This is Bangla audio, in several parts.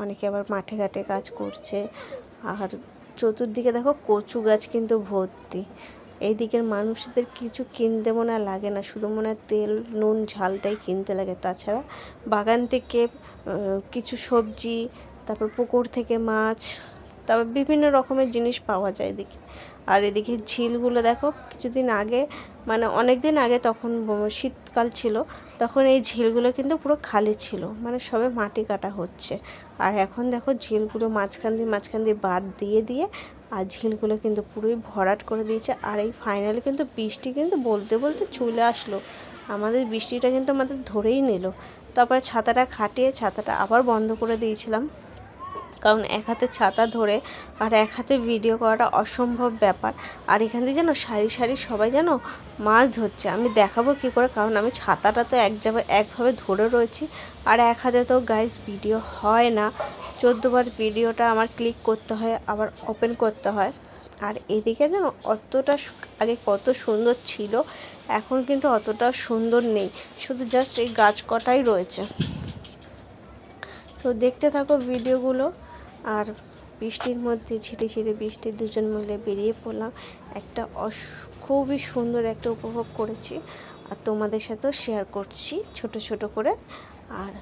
অনেকে আবার মাঠে ঘাটে কাজ করছে। আর চতুর্দিকে দেখো কচু গাছ কিন্তু ভর্তি। এই দিকের মানুষদের কিছু কিনতে মনে হয় লাগে না, শুধু মনে হয় তেল নুন ঝালটাই কিনতে লাগে। তাছাড়া বাগান থেকে কিছু সবজি, তারপর পুকুর থেকে মাছ, তারপর বিভিন্ন রকমের জিনিস পাওয়া যায় এদিকে। আর এদিকে ঝিলগুলো দেখো, কিছুদিন আগে মানে অনেক দিন আগে, তখন শীতকাল ছিল, তখন এই ঝিলগুলো কিন্তু পুরো খালি ছিল, মানে সবে মাটি কাটা হচ্ছে। আর এখন দেখো ঝিলগুলো মাঝখান দিয়ে বাদ দিয়ে দিয়ে আর ঝিলগুলো কিন্তু পুরোই ভরাট করে দিয়েছে। আর এই ফাইনালি কিন্তু বৃষ্টি কিন্তু বলতে বলতে চলে আসলো। আমাদের বৃষ্টিটা কিন্তু আমাদের ধরেই নিল। তারপরে ছাতাটা খাটিয়ে ছাতাটা আবার বন্ধ করে দিয়েছিলাম, কারণ এক হাতে ছাতা ধরে আর এক হাতে ভিডিও করাটা অসম্ভব ব্যাপার। আর এখান থেকে যেন সারি সারি সবাই যেন মাছ ধরছে, আমি দেখাবো কী করে, কারণ আমি ছাতাটা তো একভাবে ধরে রয়েছি, আর এক হাতে তো গাইস ভিডিও হয় না। 14 বার ভিডিওটা আমার ক্লিক করতে হয়, আবার ওপেন করতে হয়। আর এদিকে যেন অতটা আগে কত সুন্দর ছিল, এখন কিন্তু অতটা সুন্দর নেই, শুধু জাস্ট এই গাছ কটাই রয়েছে। তো দেখতে থাকো ভিডিওগুলো। আর বৃষ্টির মধ্যে ঝিরিঝিরি বৃষ্টি দুজন মিলে বেরিয়ে পড়লাম, একটা খুবই সুন্দর একটা উপভোগ করেছি, আর তোমাদের সাথেও শেয়ার করছি ছোট ছোট করে। আর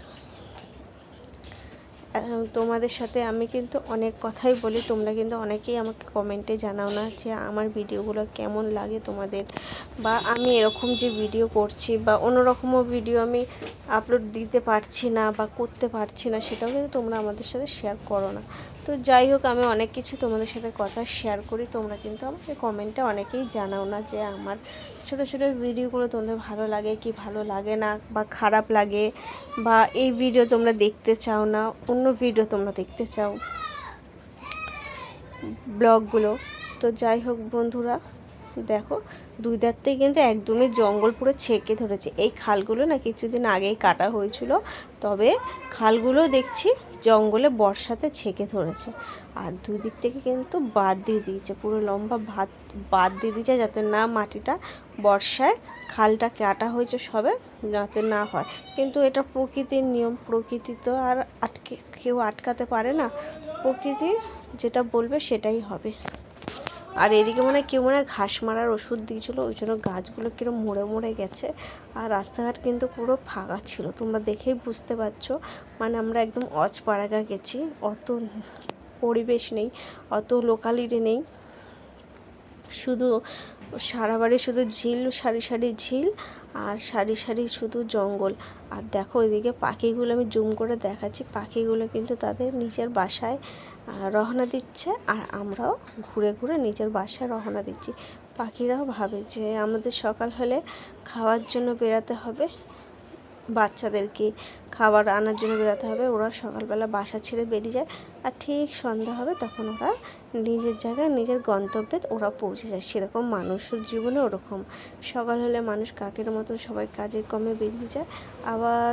তোমাদের সাথে আমি কিন্তু অনেক কথাই বলি, তোমরা কিন্তু অনেকেই আমাকে কমেন্টে জানাও না যে আমার ভিডিওগুলো কেমন লাগে তোমাদের, বা আমি এরকম যে ভিডিও করছি বা অন্যরকমও ভিডিও আমি আপলোড দিতে পারছি না বা করতে পারছি না, সেটাও কিন্তু তোমরা আমাদের সাথে শেয়ার করো না। তো যাই হোক, আমি অনেক কিছু তোমাদের সাথে কথা শেয়ার করি, তোমরা কিন্তু আমাকে কমেন্টে অনেকেই জানাও না যে আমার ছোটো ছোটো ভিডিওগুলো তোমাদের ভালো লাগে কি ভালো লাগে না, বা খারাপ লাগে, বা এই ভিডিও তোমরা দেখতে চাও না, অন্য ভিডিও তোমরা দেখতে চাও ব্লগগুলো। তো যাই হোক বন্ধুরা, দেখো দুই ধারতেই কিন্তু একদমই জঙ্গল পুরো ছেঁকে ধরেছে। এই খালগুলো না কিছুদিন আগেই কাটা হয়েছিল, তবে খালগুলো দেখছি জঙ্গলে বর্ষাতে ছেঁকে ধরেছে। আর দুই দিক থেকে কিন্তু বাদ দিয়ে দিয়েছে, পুরো লম্বা বাদ দিয়ে দিয়েছে, যাতে না মাটিটা বর্ষায় খালটা কাটা হয়েছে সবে, যাতে না হয়। কিন্তু এটা প্রকৃতির নিয়ম, প্রকৃতি তো আর কেউ আটকাতে পারে না, প্রকৃতি যেটা বলবে সেটাই হবে। আর এদিকে মনে হয় কেউ মনে হয় ঘাস মারার ওষুধ দিয়েছিলো, ওই জন্য গাছগুলো কিরম মরে মরে গেছে। আর রাস্তাঘাট কিন্তু পুরো ফাঁকা ছিল, তোমরা দেখেই বুঝতে পারছো, মানে আমরা একদম অজপাড়াগা গেছি, অত পরিবেশ নেই, অত লোকালিটি নেই, শুধু সারা বাড়ি শুধু ঝিল, সারি সারি ঝিল, আর সারি সারি শুধু জঙ্গল। আর দেখো এদিকে পাখিগুলো আমি জুম করে দেখাচ্ছি, পাখিগুলো কিন্তু তাদের নিজের বাসায় রওনা দিচ্ছে, আর আমরাও ঘুরে ঘুরে নিজের বাসায় রওনা দিচ্ছি। পাখিরাও ভাবে যে আমাদের সকাল হলে খাওয়ার জন্য বেরাতে হবে, বাচ্চাদেরকে খাবার আনার জন্য বেরোতে হবে, ওরা সকালবেলা বাসা ছেড়ে বেরিয়ে যায়, আর ঠিক সন্ধ্যা হবে তখন ওরা নিজের জায়গায় নিজের গন্তব্যে ওরা পৌঁছে যায়। সেরকম মানুষের জীবনে ওরকম সকাল হলে মানুষ কাকের মতো সবাই কাজের কর্মে বেরিয়ে যায়, আবার